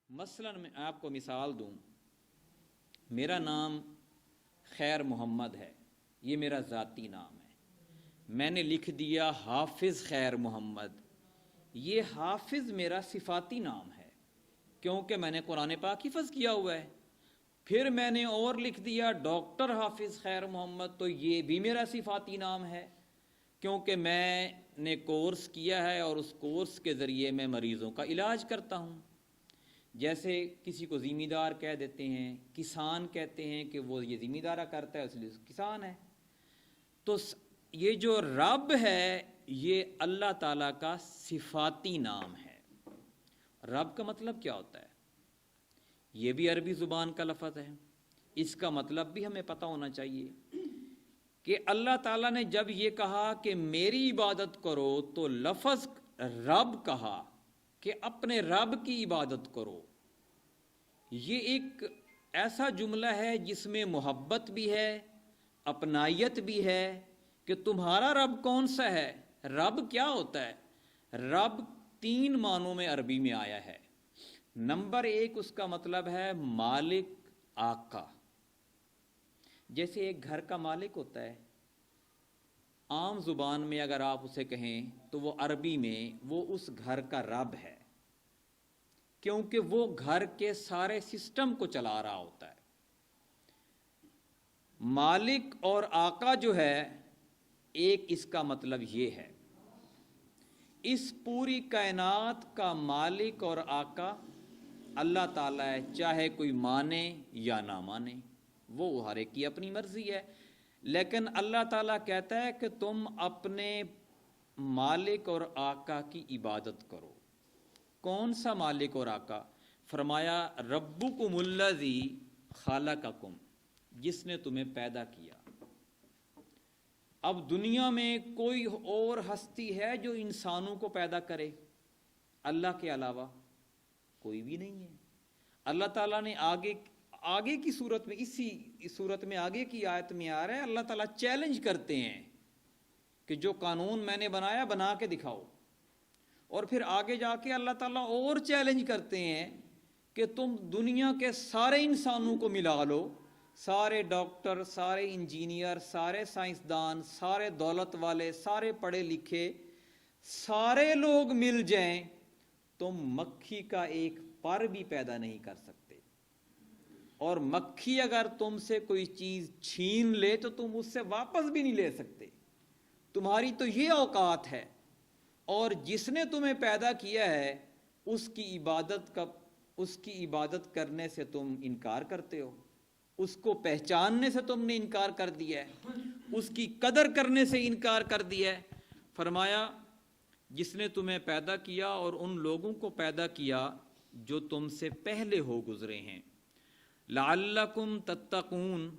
مثلاً میں آپ کو مثال دوں، میرا نام خیر محمد ہے، یہ میرا ذاتی نام ہے۔ میں نے لکھ دیا حافظ خیر محمد، یہ حافظ میرا صفاتی نام ہے کیونکہ میں نے قرآن پاک حفظ کیا ہوا ہے۔ پھر میں نے اور لکھ دیا ڈاکٹر حافظ خیر محمد، تو یہ بھی میرا صفاتی نام ہے کیونکہ میں نے کورس کیا ہے اور اس کورس کے ذریعے میں مریضوں کا علاج کرتا ہوں۔ جیسے کسی کو ذمہ دار کہہ دیتے ہیں، کسان کہتے ہیں کہ وہ یہ ذمہ دارہ کرتا ہے اس لیے کسان ہے۔ تو یہ جو رب ہے یہ اللہ تعالیٰ کا صفاتی نام ہے۔ رب کا مطلب کیا ہوتا ہے؟ یہ بھی عربی زبان کا لفظ ہے، اس کا مطلب بھی ہمیں پتہ ہونا چاہیے کہ اللہ تعالیٰ نے جب یہ کہا کہ میری عبادت کرو تو لفظ رب کہا کہ اپنے رب کی عبادت کرو۔ یہ ایک ایسا جملہ ہے جس میں محبت بھی ہے، اپنائیت بھی ہے کہ تمہارا رب کون سا ہے۔ رب کیا ہوتا ہے؟ رب 3 معنوں میں عربی میں آیا ہے۔ نمبر 1 اس کا مطلب ہے مالک، آقا۔ جیسے ایک گھر کا مالک ہوتا ہے، عام زبان میں اگر آپ اسے کہیں تو وہ عربی میں وہ اس گھر کا رب ہے، کیونکہ وہ گھر کے سارے سسٹم کو چلا رہا ہوتا ہے۔ مالک اور آقا جو ہے، ایک اس کا مطلب یہ ہے، اس پوری کائنات کا مالک اور آقا اللہ تعالیٰ ہے، چاہے کوئی مانے یا نہ مانے، وہ ہر ایک کی اپنی مرضی ہے۔ لیکن اللہ تعالیٰ کہتا ہے کہ تم اپنے مالک اور آقا کی عبادت کرو۔ کون سا مالک اور آقا؟ فرمایا ربکم الذی خلقکم، جس نے تمہیں پیدا کیا۔ اب دنیا میں کوئی اور ہستی ہے جو انسانوں کو پیدا کرے؟ اللہ کے علاوہ کوئی بھی نہیں ہے۔ اللہ تعالیٰ نے آگے کی صورت میں، اسی صورت میں آگے کی آیت میں آ رہا ہے، اللہ تعالیٰ چیلنج کرتے ہیں کہ جو قانون میں نے بنایا بنا کے دکھاؤ۔ اور پھر آگے جا کے اللہ تعالیٰ اور چیلنج کرتے ہیں کہ تم دنیا کے سارے انسانوں کو ملا لو، سارے ڈاکٹر، سارے انجینئر، سارے سائنسدان، سارے دولت والے، سارے پڑھے لکھے، سارے لوگ مل جائیں، تم مکھی کا ایک پر بھی پیدا نہیں کر سکتے۔ اور مکھی اگر تم سے کوئی چیز چھین لے تو تم اس سے واپس بھی نہیں لے سکتے۔ تمہاری تو یہ اوقات ہے، اور جس نے تمہیں پیدا کیا ہے اس کی عبادت کرنے سے تم انکار کرتے ہو، اس کو پہچاننے سے تم نے انکار کر دیا ہے، اس کی قدر کرنے سے انکار کر دیا ہے۔ فرمایا جس نے تمہیں پیدا کیا اور ان لوگوں کو پیدا کیا جو تم سے پہلے ہو گزرے ہیں، لعلکم تتقون،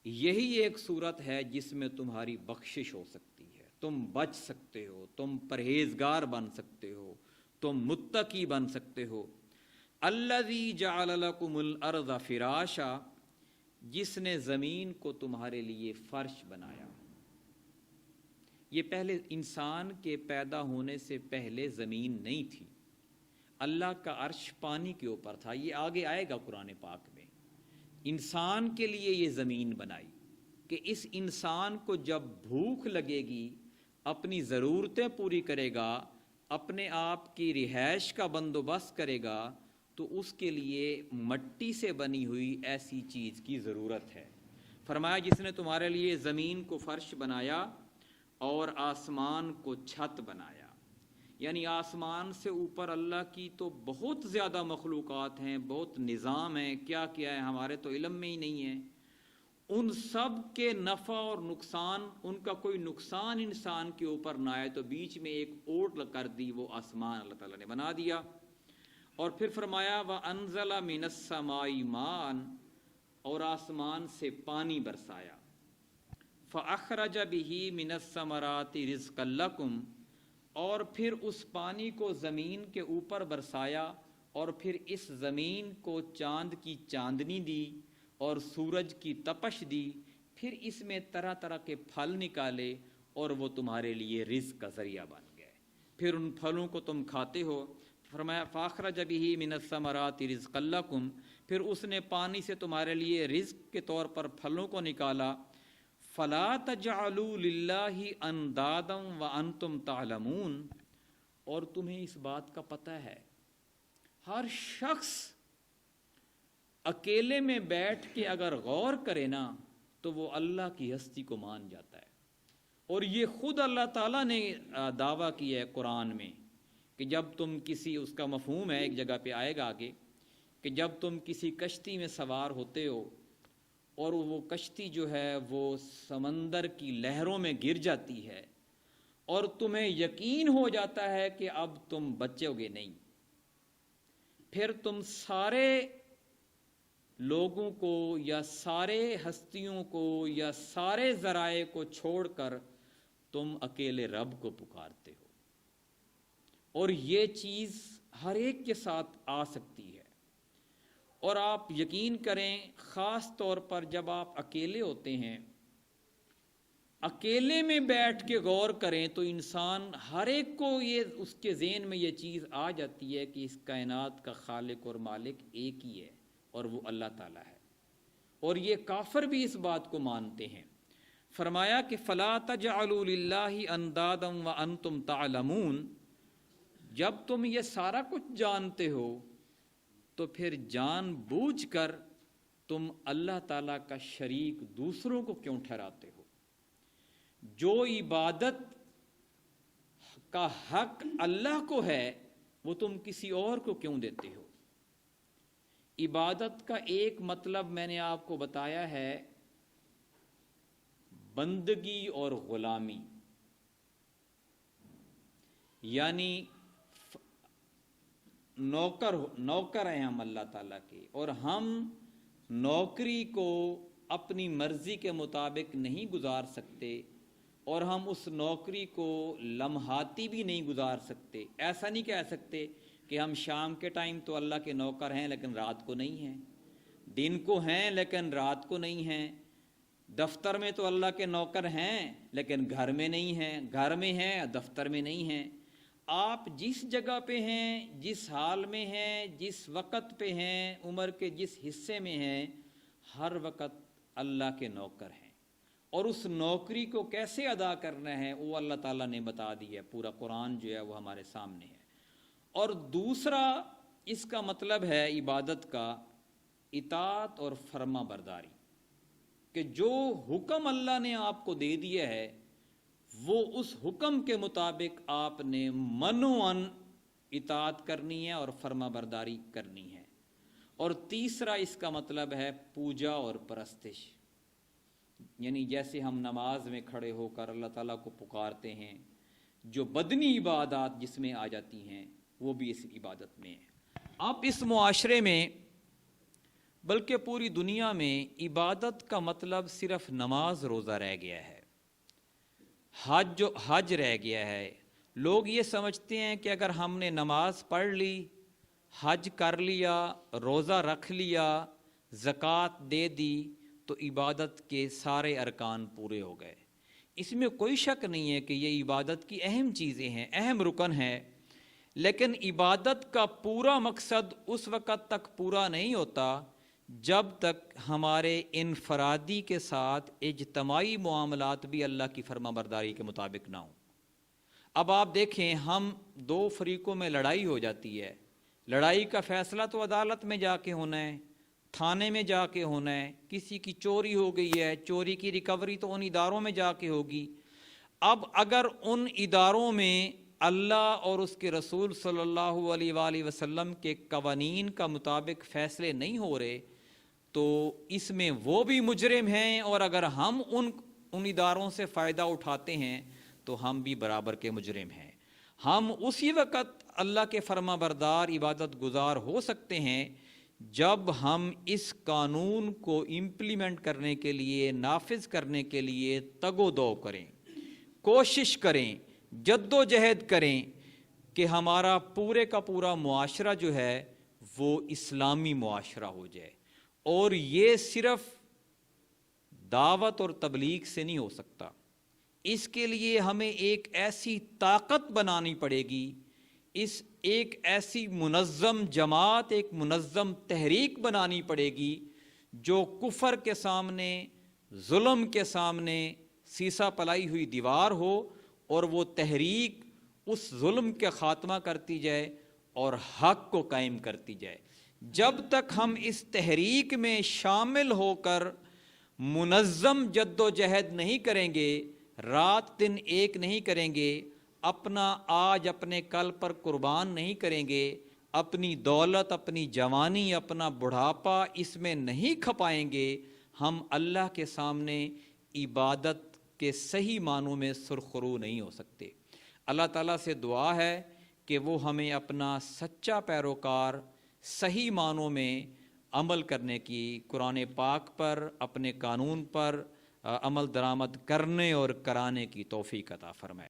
یہی ایک صورت ہے جس میں تمہاری بخشش ہو سکتی ہے، تم بچ سکتے ہو، تم پرہیزگار بن سکتے ہو، تم متقی بن سکتے ہو۔ الذی جعل لکم الارض فراشا، جس نے زمین کو تمہارے لیے فرش بنایا۔ یہ پہلے انسان کے پیدا ہونے سے پہلے زمین نہیں تھی، اللہ کا عرش پانی کے اوپر تھا، یہ آگے آئے گا قرآن پاک میں۔ انسان کے لیے یہ زمین بنائی کہ اس انسان کو جب بھوک لگے گی، اپنی ضرورتیں پوری کرے گا، اپنے آپ کی رہائش کا بندوبست کرے گا، تو اس کے لیے مٹی سے بنی ہوئی ایسی چیز کی ضرورت ہے۔ فرمایا جس نے تمہارے لیے زمین کو فرش بنایا اور آسمان کو چھت بنایا۔ یعنی آسمان سے اوپر اللہ کی تو بہت زیادہ مخلوقات ہیں، بہت نظام ہیں، کیا کیا ہے ہمارے تو علم میں ہی نہیں ہے۔ ان سب کے نفع اور نقصان، ان کا کوئی نقصان انسان کے اوپر نہ آئے تو بیچ میں ایک اوٹ کر دی، وہ آسمان اللہ تعالیٰ نے بنا دیا۔ اور پھر فرمایا وَأَنزَلَ مِنَ السَّمَاءِ مَاءً، اور آسمان سے پانی برسایا۔ فَأَخْرَجَ بِهِ مِنَ الثَّمَرَاتِ رِزْقًا لَكُمْ، اور پھر اس پانی کو زمین کے اوپر برسایا، اور پھر اس زمین کو چاند کی چاندنی دی اور سورج کی تپش دی، پھر اس میں طرح طرح کے پھل نکالے اور وہ تمہارے لیے رزق کا ذریعہ بن گئے، پھر ان پھلوں کو تم کھاتے ہو۔ فرمایا فاخرج بہ من الثمرات رزقا لکم، پھر اس نے پانی سے تمہارے لیے رزق کے طور پر پھلوں کو نکالا. فلا تجعلوا للہ اندادا وانتم تعلمون، اور تمہیں اس بات کا پتہ ہے. ہر شخص اکیلے میں بیٹھ کے اگر غور کرے نا تو وہ اللہ کی ہستی کو مان جاتا ہے. اور یہ خود اللہ تعالیٰ نے دعویٰ کیا ہے قرآن میں کہ جب تم کسی، اس کا مفہوم ہے ایک جگہ پہ آئے گا آگے، کہ جب تم کسی کشتی میں سوار ہوتے ہو اور وہ کشتی جو ہے وہ سمندر کی لہروں میں گر جاتی ہے اور تمہیں یقین ہو جاتا ہے کہ اب تم بچو گے نہیں، پھر تم سارے لوگوں کو یا سارے ہستیوں کو یا سارے ذرائع کو چھوڑ کر تم اکیلے رب کو پکارتے ہو. اور یہ چیز ہر ایک کے ساتھ آ سکتی ہے. اور آپ یقین کریں، خاص طور پر جب آپ اکیلے ہوتے ہیں، اکیلے میں بیٹھ کے غور کریں تو انسان ہر ایک کو یہ اس کے ذہن میں یہ چیز آ جاتی ہے کہ اس کائنات کا خالق اور مالک ایک ہی ہے اور وہ اللہ تعالیٰ ہے. اور یہ کافر بھی اس بات کو مانتے ہیں. فرمایا کہ فلا تجعلوا للہ اندادا وانتم تعلمون، جب تم یہ سارا کچھ جانتے ہو تو پھر جان بوجھ کر تم اللہ تعالیٰ کا شریک دوسروں کو کیوں ٹھہراتے ہو؟ جو عبادت کا حق اللہ کو ہے وہ تم کسی اور کو کیوں دیتے ہو؟ عبادت کا ایک مطلب میں نے آپ کو بتایا ہے بندگی اور غلامی، یعنی نوکر ہیں ہم اللہ تعالیٰ کے، اور ہم نوکری کو اپنی مرضی کے مطابق نہیں گزار سکتے اور ہم اس نوکری کو لمحاتی بھی نہیں گزار سکتے. ایسا نہیں کہہ سکتے کہ ہم شام کے ٹائم تو اللہ کے نوکر ہیں لیکن رات کو نہیں ہیں، دن کو ہیں لیکن رات کو نہیں ہیں، دفتر میں تو اللہ کے نوکر ہیں لیکن گھر میں نہیں ہیں، گھر میں ہیں دفتر میں نہیں ہیں. آپ جس جگہ پہ ہیں، جس حال میں ہیں، جس وقت پہ ہیں، عمر کے جس حصے میں ہیں، ہر وقت اللہ کے نوکر ہیں. اور اس نوکری کو کیسے ادا کرنا ہے وہ اللہ تعالیٰ نے بتا دی ہے. پورا قرآن جو ہے وہ ہمارے سامنے ہے. اور دوسرا اس کا مطلب ہے عبادت کا اطاعت اور فرما برداری، کہ جو حکم اللہ نے آپ کو دے دیا ہے وہ اس حکم کے مطابق آپ نے منوعاً اطاعت کرنی ہے اور فرما برداری کرنی ہے. اور تیسرا اس کا مطلب ہے پوجا اور پرستش، یعنی جیسے ہم نماز میں کھڑے ہو کر اللہ تعالیٰ کو پکارتے ہیں، جو بدنی عبادات جس میں آ جاتی ہیں وہ بھی اس عبادت میں ہیں. آپ اس معاشرے میں بلکہ پوری دنیا میں عبادت کا مطلب صرف نماز روزہ رہ گیا ہے، حج رہ گیا ہے. لوگ یہ سمجھتے ہیں کہ اگر ہم نے نماز پڑھ لی، حج کر لیا، روزہ رکھ لیا، زکوٰۃ دے دی تو عبادت کے سارے ارکان پورے ہو گئے. اس میں کوئی شک نہیں ہے کہ یہ عبادت کی اہم چیزیں ہیں، اہم رکن ہے، لیکن عبادت کا پورا مقصد اس وقت تک پورا نہیں ہوتا جب تک ہمارے انفرادی کے ساتھ اجتماعی معاملات بھی اللہ کی فرما برداری کے مطابق نہ ہوں. اب آپ دیکھیں، ہم دو فریقوں میں لڑائی ہو جاتی ہے، لڑائی کا فیصلہ تو عدالت میں جا کے ہونا ہے، تھانے میں جا کے ہونا ہے. کسی کی چوری ہو گئی ہے، چوری کی ریکوری تو ان اداروں میں جا کے ہوگی. اب اگر ان اداروں میں اللہ اور اس کے رسول صلی اللہ علیہ وآلہ وسلم کے قوانین کا مطابق فیصلے نہیں ہو رہے تو اس میں وہ بھی مجرم ہیں، اور اگر ہم ان اداروں سے فائدہ اٹھاتے ہیں تو ہم بھی برابر کے مجرم ہیں. ہم اسی وقت اللہ کے فرما بردار عبادت گزار ہو سکتے ہیں جب ہم اس قانون کو امپلیمنٹ کرنے کے لیے، نافذ کرنے کے لیے تگ و دو کریں، کوشش کریں، جد و جہد کریں کہ ہمارا پورے کا پورا معاشرہ جو ہے وہ اسلامی معاشرہ ہو جائے. اور یہ صرف دعوت اور تبلیغ سے نہیں ہو سکتا، اس کے لیے ہمیں ایک ایسی طاقت بنانی پڑے گی اس ایک ایسی منظم جماعت، ایک منظم تحریک بنانی پڑے گی جو کفر کے سامنے، ظلم کے سامنے سیسا پلائی ہوئی دیوار ہو، اور وہ تحریک اس ظلم کے خاتمہ کرتی جائے اور حق کو قائم کرتی جائے۔ جب تک ہم اس تحریک میں شامل ہو کر منظم جد و جہد نہیں کریں گے، رات دن ایک نہیں کریں گے، اپنا آج اپنے کل پر قربان نہیں کریں گے، اپنی دولت، اپنی جوانی، اپنا بڑھاپا اس میں نہیں کھپائیں گے، ہم اللہ کے سامنے عبادت کے صحیح معنوں میں سرخرو نہیں ہو سکتے۔ اللہ تعالیٰ سے دعا ہے کہ وہ ہمیں اپنا سچا پیروکار صحیح معنوں میں عمل کرنے کی، قرآن پاک پر، اپنے قانون پر عمل درآمد کرنے اور کرانے کی توفیق عطا فرمائے۔